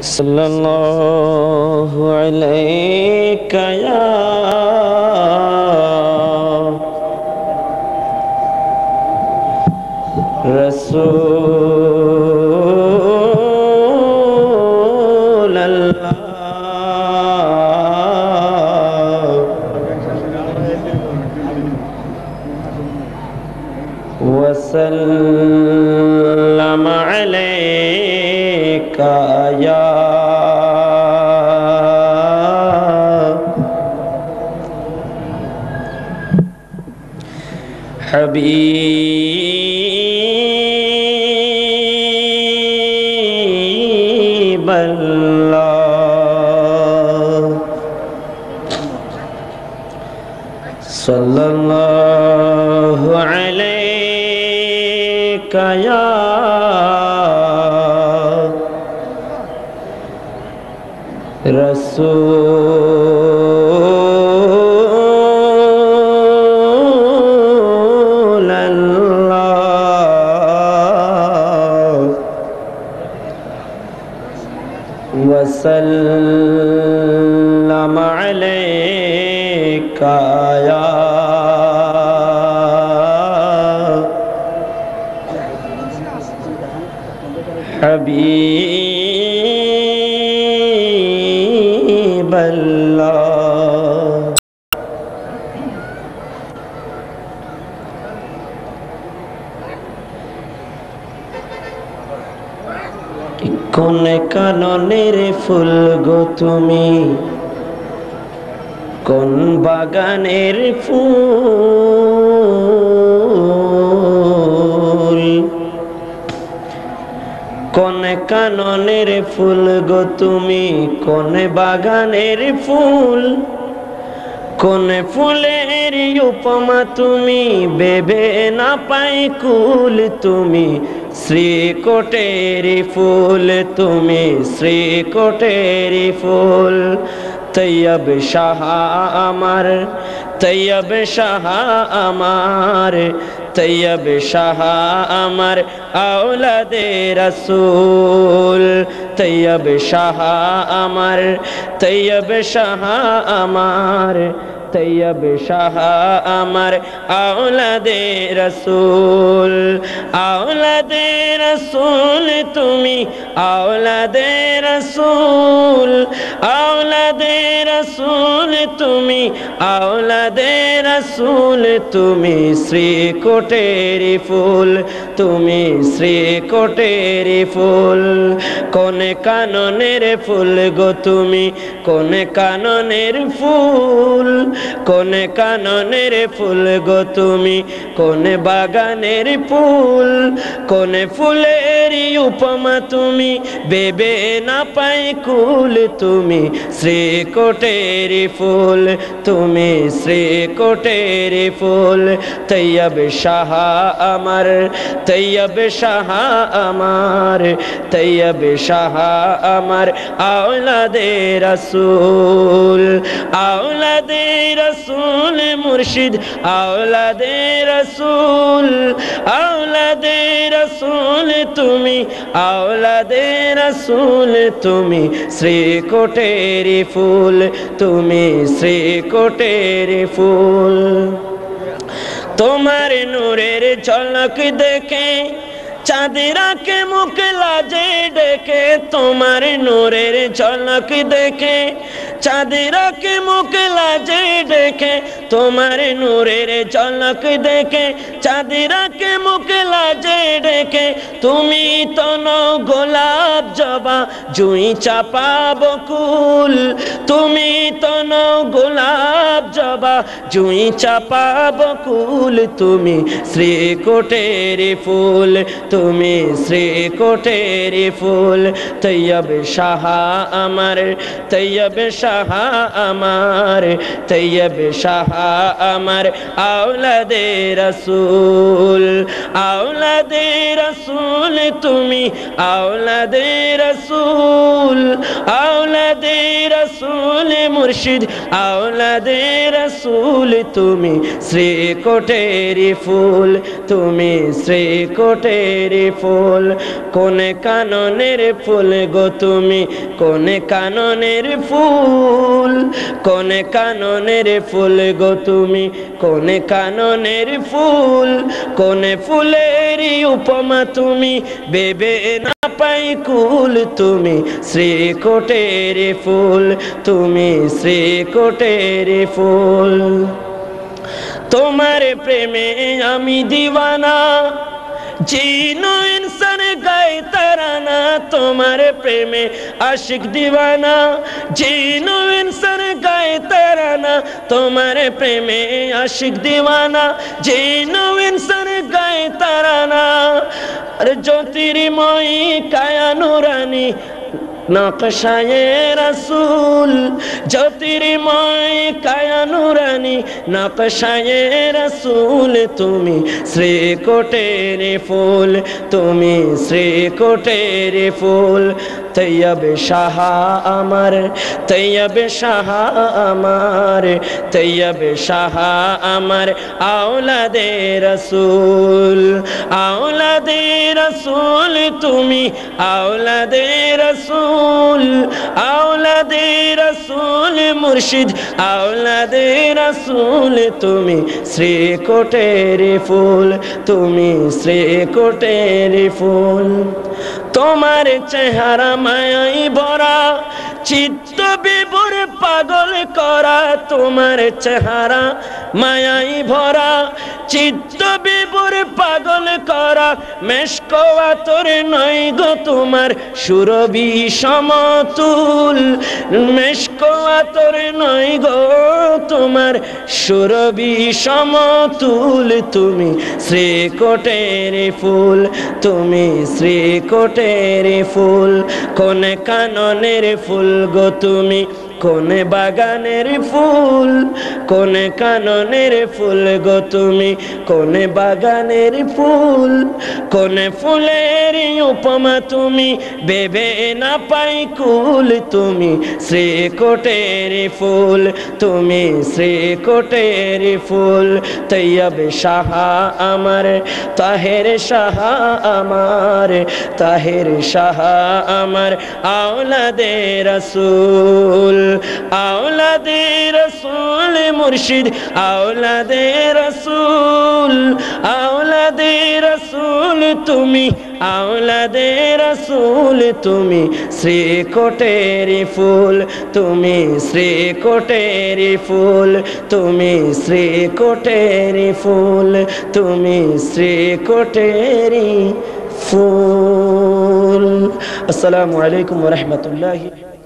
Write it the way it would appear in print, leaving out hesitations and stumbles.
सल्लल्लाहु अलैका या रसूल अल्लाह वसल्लम अलैका या हबीब अल्लाह सल्लल्लाहु अलैका या रसूल अल्लाह वसल्लम अलैका या हबीब अल्लाह। কোন কাননের ফুল গো তুমি, কোন বাগানের ফুল, কোন কাননের ফুল গো তুমি, কোন বাগানের ফুল, কোন ফুলের উপমা তুমি, ভেবে না পাই কুল তুমি শ্রীকোটের ফুল, তুমি শ্রীকোটের ফুল। তৈয়ব শাহ আমার, তৈয়ব শাহ আমার, তৈয়ব শাহ আমার আওলাদে রসুল, তৈয়ব শাহ আমার, তৈয়ব শাহ আমার, তৈয়ব শাহ আমার আওলাদে রসুল, আওলাদে রসুল তুমি, আওলাদে রসুল, আওলাদে রসুল তুমি, আওলাদে রসুল তুমি শ্রীকোটের ফুল, তুমি শ্রীকোটের ফুল। কোন কাননের ফুল গো তুমি, কোন কাননের ফুল, কোন কাননের ফুল গো তুমি, কোন বাগানের ফুল, কোন ফুলের উপমা তুমি, ভেবে না পাই কুল তুমি শ্রীকোটের ফুল, তুমি শ্রীকোটের ফুল। তৈয়ব শাহ আমার, তৈয়ব শাহ আমার, তৈয়ব শাহ আমার আওলাদে রসুল, আওলাদে রসুল মুর্শিদ, আওলাদে রসুল, আওলাদে রসুল তুমি, আওলাদে রসুল তুমি শ্রীকোটের ফুল, তুমি শ্রীকোটের ফুল। তোমার নূরের ঝলক দেখে চাঁদেরাকে মুখ লাজে ডেকে, তোমার নূরের ঝলক দেখে চাঁদেরাকে মুখ লাজে ডেকে, তোমার নূরের ঝলক দেখে চাঁদেরাকে মুখ লাজে ডেকে। তুমি তো নও গোলাপ জবা জুঁই চাপা বকুল, তুমি তো নও গোলাপ জবা জুঁই চাপা বকুল, তুমি শ্রীকোটের ফুল, তুমি শ্রীকোটের ফুল। তৈয়ব শাহ আমার, তৈয়ব শাহ আমার, তৈয়ব শাহ আমার আওলাদে রসুল, আওলাদে রসুল তুমি, আওলাদে রসুল, আওলাদে রসুল রসুল মুর্শিদ আওলাদে রসুল তুমি শ্রীকোটের ফুল তুমি শ্রীকোটের ফুল কোন কাননের ফুল গো তুমি কোন কাননের ফুল কোন কাননের ফুল গো তুমি কোন কাননের ফুল কোন ফুলের উপমা তুমি বেবে না পাই কুল তুমি শ্রীকোটের ফুল তুমি শ্রীকোটের ফুল তোমার প্রেমে আমি দিওয়ানা জিনো ইনসান গায়ে তারানা তোমার প্রেমে আশিক দিওয়ানা জিনো ইনসান গায়ে তারানা তোমার প্রেমে আশিক দিওয়ানা জিনো ইনসান গায়ে তারানা আর জ্যোতির্ময় কায়া নুরানি নকশায়ে রসুল জ্যোতির্ময় কায়া নুরানি নকশায়ে রসুল তুমি শ্রীকোটের ফুল তুমি শ্রীকোটের ফুল তৈয়ব শাহ আমার তৈয়ব শাহ আমার তৈয়ব শাহ আমার আওলাদে রসুল আওলাদে রসুল তুমি আওলাদে রসুল আওলাদে রসুল মুর্শিদ আওলাদে রসুল তুমি শ্রীকোটের ফুল তুমি শ্রীকোটের ফুল তোমার চেহারা মায়াই ভরা চিত্ত বিভোর পাগল করা তোমার চেহারা মায়াই ভরা চিত্ত বিভোর পাগল করা মেশকোয়া তোর নয় গো তোমার সুরভি সমতুল মেশকোয়া তোর নয় গো তোমার সুরভি সমতুল তুমি শ্রীকোটের ফুল তুমি শ্রীকোটের ফুল কোন কাননের ফুল গো তুমি কোন বাগানের ফুল কোন কাননের ফুল গো তুমি কোন বাগানের ফুল কোন ফুলের উপমা তুমি বেবে না পাই কুল তুমি শ্রীকোটের ফুল তুমি শ্রীকোটের ফুল তৈয়ব শাহ আমার তাহের শাহ আমার তাহের শাহ আমার আওলাদে রসুল আওলাদে রসুল মুর্শিদ আওলাদে রসুল আওলাদে রসুল তুমি আওলাদে রসুল তুমি শ্রীকোটের ফুল তুমি শ্রীকোটের ফুল তুমি শ্রীকোটের ফুল তুমি শ্রীকোটের ফুল আসসালামু আলাইকুম ওয়া রাহমাতুল্লাহি